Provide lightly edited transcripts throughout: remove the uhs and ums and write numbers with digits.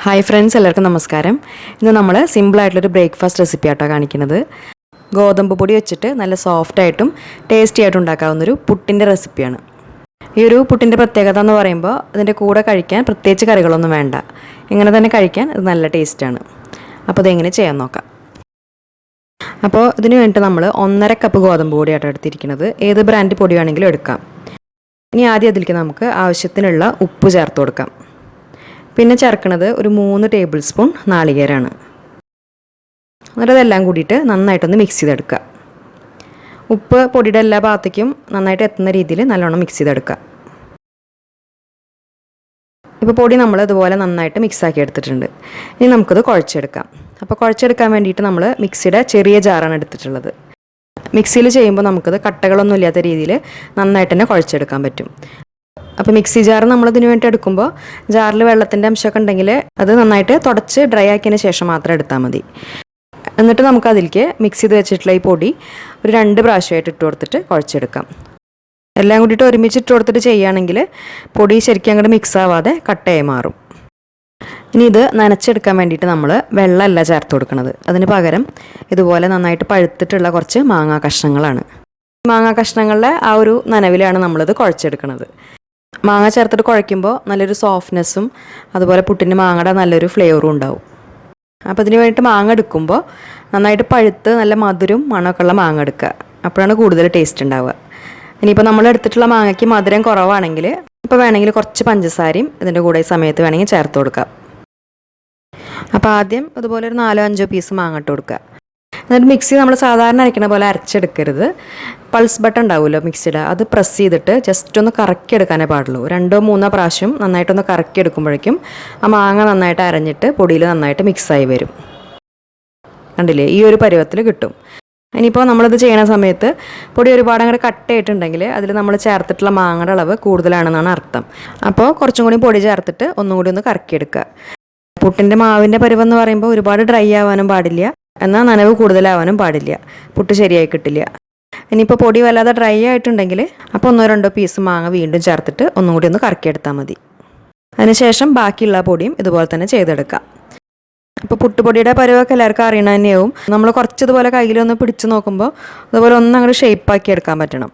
Hi friends, എല്ലാവർക്കും നമസ്കാരം. ഇന്ന് നമ്മൾ സിമ്പിളായിട്ടുള്ളൊരു ബ്രേക്ക്ഫാസ്റ്റ് റെസിപ്പി ആയിട്ടാണ് കാണിക്കുന്നത്. ഗോതമ്പ് പൊടി വെച്ചിട്ട് നല്ല സോഫ്റ്റായിട്ടും ടേസ്റ്റി ആയിട്ടും ഉണ്ടാക്കാവുന്നൊരു പുട്ടിൻ്റെ റെസിപ്പിയാണ്. ഈ ഒരു പുട്ടിൻ്റെ പ്രത്യേകത എന്ന് പറയുമ്പോൾ അതിൻ്റെ കൂടെ കഴിക്കാൻ പ്രത്യേകിച്ച് കറികളൊന്നും വേണ്ട, ഇങ്ങനെ തന്നെ കഴിക്കാൻ ഇത് നല്ല ടേസ്റ്റാണ്. അപ്പോൾ ഇതെങ്ങനെ ചെയ്യാൻ നോക്കാം. അപ്പോൾ ഇതിന് വേണ്ടിയിട്ട് നമ്മൾ 1.5 കപ്പ് ഗോതമ്പ് പൊടിയായിട്ടാണ് എടുത്തിരിക്കുന്നത്. ഏത് ബ്രാൻഡ് പൊടി വേണമെങ്കിലും എടുക്കാം. ഇനി ആദ്യം അതിലേക്ക് നമുക്ക് ആവശ്യത്തിനുള്ള ഉപ്പ് ചേർത്ത് കൊടുക്കാം. പിന്നെ ചേർക്കുന്നത് ഒരു 3 ടേബിൾ സ്പൂൺ നാളികേരമാണ്. എന്നിട്ട് അതെല്ലാം കൂടിയിട്ട് നന്നായിട്ടൊന്ന് മിക്സ് ചെയ്തെടുക്കുക. ഉപ്പ് പൊടിയുടെ എല്ലാ ഭാഗത്തേക്കും നന്നായിട്ട് എത്തുന്ന രീതിയിൽ നല്ലോണം മിക്സ് ചെയ്തെടുക്കുക. ഇപ്പോൾ പൊടി നമ്മൾ ഇതുപോലെ നന്നായിട്ട് മിക്സാക്കി എടുത്തിട്ടുണ്ട്. ഇനി നമുക്കത് കുഴച്ചെടുക്കാം. അപ്പോൾ കുഴച്ചെടുക്കാൻ വേണ്ടിയിട്ട് നമ്മൾ മിക്സിയുടെ ചെറിയ ജാറാണ് എടുത്തിട്ടുള്ളത്. മിക്സിയിൽ ചെയ്യുമ്പോൾ നമുക്കത് കട്ടകളൊന്നും ഇല്ലാത്ത രീതിയിൽ നന്നായിട്ട് തന്നെ കുഴച്ചെടുക്കാൻ പറ്റും. അപ്പോൾ മിക്സി ജാർ നമ്മളിതിന് വേണ്ടി എടുക്കുമ്പോൾ ജാറിൽ വെള്ളത്തിൻ്റെ അംശമൊക്കെ ഉണ്ടെങ്കിൽ അത് നന്നായിട്ട് തുടച്ച് ഡ്രൈ ആക്കിയതിന് ശേഷം മാത്രം എടുത്താൽ മതി. എന്നിട്ട് നമുക്കതിലേക്ക് മിക്സ് ചെയ്ത് വെച്ചിട്ടുള്ള ഈ പൊടി ഒരു 2 പ്രാവശ്യമായിട്ട് ഇട്ട് കൊടുത്തിട്ട് കുഴച്ചെടുക്കാം. എല്ലാം കൂടിയിട്ട് ഒരുമിച്ച് ഇട്ട് കൊടുത്തിട്ട് ചെയ്യുകയാണെങ്കിൽ പൊടി ശരിക്കും അങ്ങോട്ട് മിക്സ് ആവാതെ കട്ടയായി മാറും. ഇനി ഇത് നനച്ചെടുക്കാൻ വേണ്ടിയിട്ട് നമ്മൾ വെള്ളമല്ല ചേർത്ത് കൊടുക്കുന്നത്. അതിന് പകരം ഇതുപോലെ നന്നായിട്ട് പഴുത്തിട്ടുള്ള കുറച്ച് മാങ്ങാ കഷ്ണങ്ങളാണ്. മാങ്ങാ കഷ്ണങ്ങളുടെ ആ ഒരു നനവിലാണ് നമ്മളിത് കുഴച്ചെടുക്കുന്നത്. മാങ്ങ ചേർത്തിട്ട് കുഴയ്ക്കുമ്പോൾ നല്ലൊരു സോഫ്റ്റ്നെസ്സും അതുപോലെ പുട്ടിന് മാങ്ങയുടെ നല്ലൊരു ഫ്ലേവറും ഉണ്ടാവും. അപ്പോൾ ഇതിന് വേണ്ടിയിട്ട് മാങ്ങ എടുക്കുമ്പോൾ നന്നായിട്ട് പഴുത്ത് നല്ല മധുരം മണമൊക്കെ ഉള്ള മാങ്ങ എടുക്കുക. അപ്പോഴാണ് കൂടുതൽ ടേസ്റ്റ് ഉണ്ടാവുക. ഇനിയിപ്പോൾ നമ്മൾ എടുത്തിട്ടുള്ള മാങ്ങയ്ക്ക് മധുരം കുറവാണെങ്കിൽ ഇപ്പോൾ വേണമെങ്കിൽ കുറച്ച് പഞ്ചസാരയും ഇതിൻ്റെ കൂടെ ഈ സമയത്ത് വേണമെങ്കിൽ ചേർത്ത് കൊടുക്കാം. അപ്പോൾ ആദ്യം അതുപോലെ ഒരു 4-5 പീസ് മാങ്ങ ഇട്ട് കൊടുക്കുക. എന്നിട്ട് മിക്സി നമ്മൾ സാധാരണ അരയ്ക്കണ പോലെ അരച്ചെടുക്കരുത്. പൾസ് ബട്ടൺ ഉണ്ടാവുമല്ലോ മിക്സിയുടെ, അത് പ്രസ് ചെയ്തിട്ട് ജസ്റ്റ് ഒന്ന് കറക്കി എടുക്കാനേ പാടുള്ളൂ. 2-3 പ്രാവശ്യം നന്നായിട്ടൊന്ന് കറക്കി എടുക്കുമ്പോഴേക്കും ആ മാങ്ങ നന്നായിട്ട് അരഞ്ഞിട്ട് പൊടിയിൽ നന്നായിട്ട് മിക്സായി വരും. കണ്ടില്ലേ, ഈ ഒരു പരുവത്തിൽ കിട്ടും. ഇനിയിപ്പോൾ നമ്മളിത് ചെയ്യുന്ന സമയത്ത് പൊടി ഒരുപാട് അങ്ങോട്ട് കട്ടയായിട്ടുണ്ടെങ്കിൽ അതിൽ നമ്മൾ ചേർത്തിട്ടുള്ള മാങ്ങയുടെ അളവ് കൂടുതലാണെന്നാണ് അർത്ഥം. അപ്പോൾ കുറച്ചും കൂടി പൊടി ചേർത്തിട്ട് ഒന്നും കൂടി ഒന്ന് കറക്കിയെടുക്കുക. പുട്ടിൻ്റെ മാവിൻ്റെ പരുവെന്ന് പറയുമ്പോൾ ഒരുപാട് ഡ്രൈ ആവാനും പാടില്ല, എന്നാൽ നനവ് കൂടുതലാവാനും പാടില്ല. പുട്ട് ശരിയായി കിട്ടില്ല. ഇനിയിപ്പോൾ പൊടി വല്ലാതെ ഡ്രൈ ആയിട്ടുണ്ടെങ്കിൽ അപ്പോൾ 1-2 പീസ് മാങ്ങ വീണ്ടും ചേർത്തിട്ട് ഒന്നും കൂടി ഒന്ന് കറക്കിയെടുത്താൽ മതി. അതിനുശേഷം ബാക്കിയുള്ള പൊടിയും ഇതുപോലെ തന്നെ ചെയ്തെടുക്കാം. അപ്പോൾ പുട്ടുപൊടിയുടെ പരുവൊക്കെ എല്ലാവർക്കും അറിയണ തന്നെയാവും. നമ്മൾ കുറച്ചതുപോലെ കയ്യിലൊന്ന് പിടിച്ച് നോക്കുമ്പോൾ അതുപോലെ ഒന്ന് അങ്ങോട്ട് ഷേപ്പാക്കി എടുക്കാൻ പറ്റണം.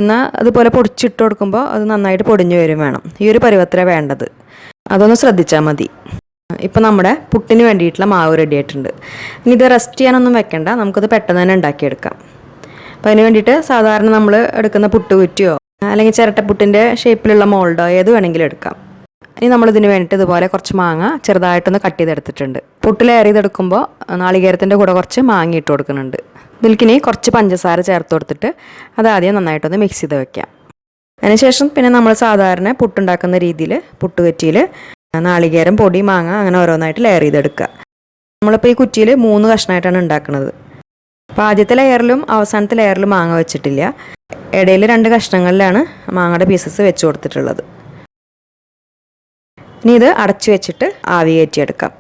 എന്നാൽ അതുപോലെ പൊടിച്ചിട്ട് കൊടുക്കുമ്പോൾ അത് നന്നായിട്ട് പൊടിഞ്ഞു വരും വേണം. ഈ ഒരു പരുവത്തിലാണ് വേണ്ടത്. അതൊന്ന് ശ്രദ്ധിച്ചാൽ മതി. ഇപ്പോൾ നമ്മുടെ പുട്ടിന് വേണ്ടിയിട്ടുള്ള മാവ് റെഡി ആയിട്ടുണ്ട്. ഇനി ഇത് റെസ്റ്റ് ചെയ്യാനൊന്നും വെക്കണ്ട, നമുക്കത് പെട്ടെന്ന് തന്നെ ഉണ്ടാക്കിയെടുക്കാം. അപ്പോൾ അതിന് വേണ്ടിയിട്ട് സാധാരണ നമ്മൾ എടുക്കുന്ന പുട്ടുകുറ്റിയോ അല്ലെങ്കിൽ ചിരട്ടപ്പുട്ടിൻ്റെ ഷേപ്പിലുള്ള മോൾഡോ ഏത് വേണമെങ്കിലും എടുക്കാം. ഇനി നമ്മളിതിന് വേണ്ടിയിട്ട് ഇതുപോലെ കുറച്ച് മാങ്ങ ചെറുതായിട്ടൊന്ന് കട്ട് ചെയ്തെടുത്തിട്ടുണ്ട്. പുട്ടിൽ എയർ ചെയ്തെടുക്കുമ്പോൾ നാളികേരത്തിൻ്റെ കൂടെ കുറച്ച് മാങ്ങ ഇട്ട് കൊടുക്കുന്നുണ്ട്. ഇതിൽക്കിനി കുറച്ച് പഞ്ചസാര ചേർത്ത് കൊടുത്തിട്ട് അത് ആദ്യം നന്നായിട്ടൊന്ന് മിക്സ് ചെയ്ത് വെക്കാം. അതിനുശേഷം പിന്നെ നമ്മൾ സാധാരണ പുട്ടുണ്ടാക്കുന്ന രീതിയിൽ പുട്ടുകുറ്റിയിൽ നാളികേരം, പൊടി, മാങ്ങ അങ്ങനെ ഓരോന്നായിട്ട് ലെയർ ചെയ്തെടുക്കുക. നമ്മളിപ്പോൾ ഈ കുറ്റിയിൽ 3 കഷ്ണമായിട്ടാണ് ഉണ്ടാക്കുന്നത്. അപ്പോൾ ആദ്യത്തെ ലെയറിലും അവസാനത്തെ ലെയറിലും മാങ്ങ വെച്ചിട്ടില്ല. ഇടയിൽ 2 കഷ്ണങ്ങളിലാണ് മാങ്ങയുടെ പീസസ് വെച്ച് കൊടുത്തിട്ടുള്ളത്. ഇനി ഇത് അടച്ചു വെച്ചിട്ട് ആവി കയറ്റിയെടുക്കാം.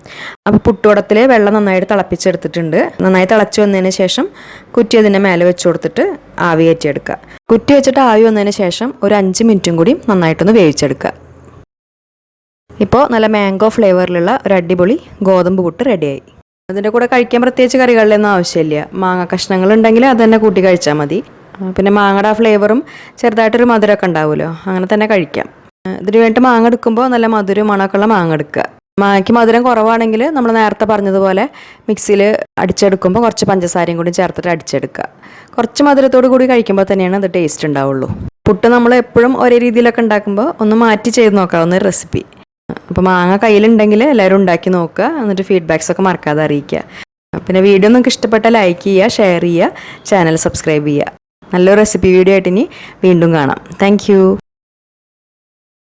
അപ്പോൾ പുട്ടുവടത്തിൽ വെള്ളം നന്നായിട്ട് തിളപ്പിച്ചെടുത്തിട്ടുണ്ട്. നന്നായി തിളച്ച് വന്നതിന് ശേഷം കുറ്റി അതിൻ്റെ മേലെ വെച്ച് കൊടുത്തിട്ട് ആവി കയറ്റിയെടുക്കുക. കുറ്റി വെച്ചിട്ട് ആവി വന്നതിന് ശേഷം ഒരു 5 മിനിറ്റും കൂടി നന്നായിട്ടൊന്ന് വേവിച്ചെടുക്കുക. ഇപ്പോൾ നല്ല മാംഗോ ഫ്ലേവറിലുള്ള ഒരു അടിപൊളി ഗോതമ്പ് പുട്ട് റെഡിയായി. അതിൻ്റെ കൂടെ കഴിക്കാൻ പ്രത്യേകിച്ച് കറികളിലൊന്നും ആവശ്യമില്ല. മാങ്ങ കഷ്ണങ്ങളുണ്ടെങ്കിൽ അത് തന്നെ കൂട്ടി കഴിച്ചാൽ മതി. പിന്നെ മാങ്ങയുടെ ആ ഫ്ലേവറും ചെറുതായിട്ടൊരു മധുരമൊക്കെ ഉണ്ടാവുമല്ലോ, അങ്ങനെ തന്നെ കഴിക്കാം. ഇതിന് വേണ്ടി മാങ്ങ എടുക്കുമ്പോൾ നല്ല മധുരം മണമൊക്കെയുള്ള മാങ്ങ എടുക്കുക. മാങ്ങയ്ക്ക് മധുരം കുറവാണെങ്കിൽ നമ്മൾ നേരത്തെ പറഞ്ഞതുപോലെ മിക്സിയിൽ അടിച്ചെടുക്കുമ്പോൾ കുറച്ച് പഞ്ചസാരയും കൂടി ചേർത്തിട്ട് അടിച്ചെടുക്കുക. കുറച്ച് മധുരത്തോടു കൂടി കഴിക്കുമ്പോൾ തന്നെയാണ് അത് ടേസ്റ്റ് ഉണ്ടാവുള്ളൂ. പുട്ട് നമ്മൾ എപ്പോഴും ഒരേ രീതിയിലൊക്കെ ഉണ്ടാക്കുമ്പോൾ ഒന്ന് മാറ്റി ചെയ്ത് നോക്കാവുന്ന ഒരു റെസിപ്പി. അപ്പോൾ മാങ്ങ കയ്യിലുണ്ടെങ്കിൽ എല്ലാവരും ഉണ്ടാക്കി നോക്കുക. എന്നിട്ട് ഫീഡ്ബാക്സ് ഒക്കെ മറക്കാതെ അറിയിക്കുക. പിന്നെ വീഡിയോ നിങ്ങൾക്ക് ഇഷ്ടപ്പെട്ടാൽ ലൈക്ക് ചെയ്യുക, ഷെയർ ചെയ്യുക, ചാനൽ സബ്സ്ക്രൈബ് ചെയ്യുക. നല്ലൊരു റെസിപ്പി വീഡിയോ ആയിട്ട് ഇനി വീണ്ടും കാണാം. താങ്ക്